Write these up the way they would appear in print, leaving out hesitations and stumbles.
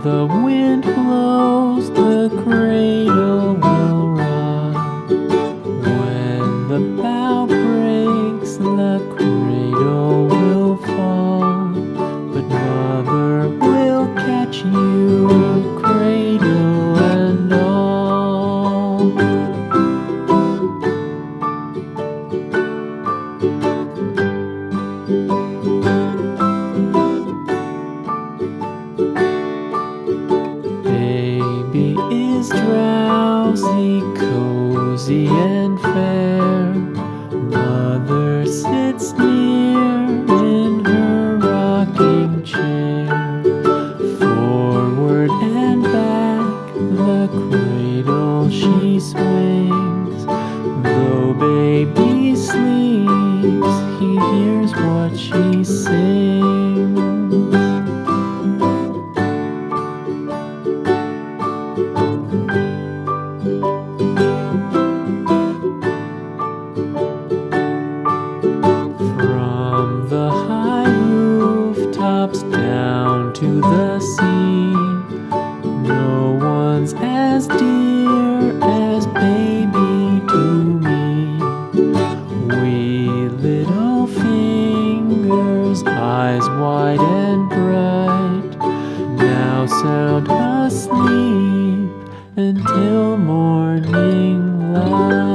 the wind blows, the cradle will rock. When the bough breaks, the cradle will fall. But Mother will catch you, cradle and all. Baby is drowsy, cozy and fair. Mother sits near in her rocking chair. Forward and back, the cradle she swings. Though baby sleeps, he hears what she sings. From the high rooftops down to the sea, no one's as dear as baby to me. Wee little fingers, eyes wide and bright, now sound asleep until morning light.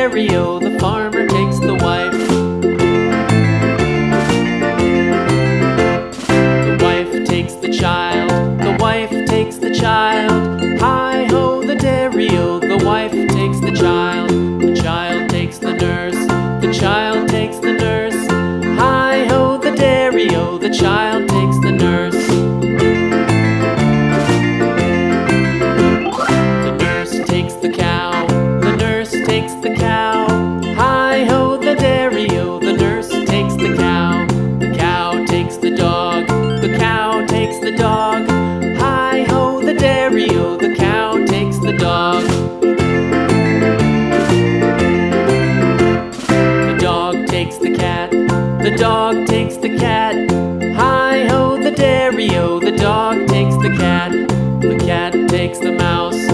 dairy-o, the farmer takes the wife. The wife takes the child, the wife takes the child. Hi-ho, the dairy-o, the wife takes the child. The child takes the nurse, the child takes the nurse. Hi-ho, the dairy-o, the child takes the nurse. The nurse takes the cow, the nurse takes the cow. Hi-ho, the dairy-o, the nurse takes the cow. The cow takes the dog, the cow takes the dog. Hi-ho, the dairy-o, the cow takes the dog. The dog takes the cat, the dog takes the cat. Hi-ho, the dairy-o, the dog takes the cat. The cat takes the mouse,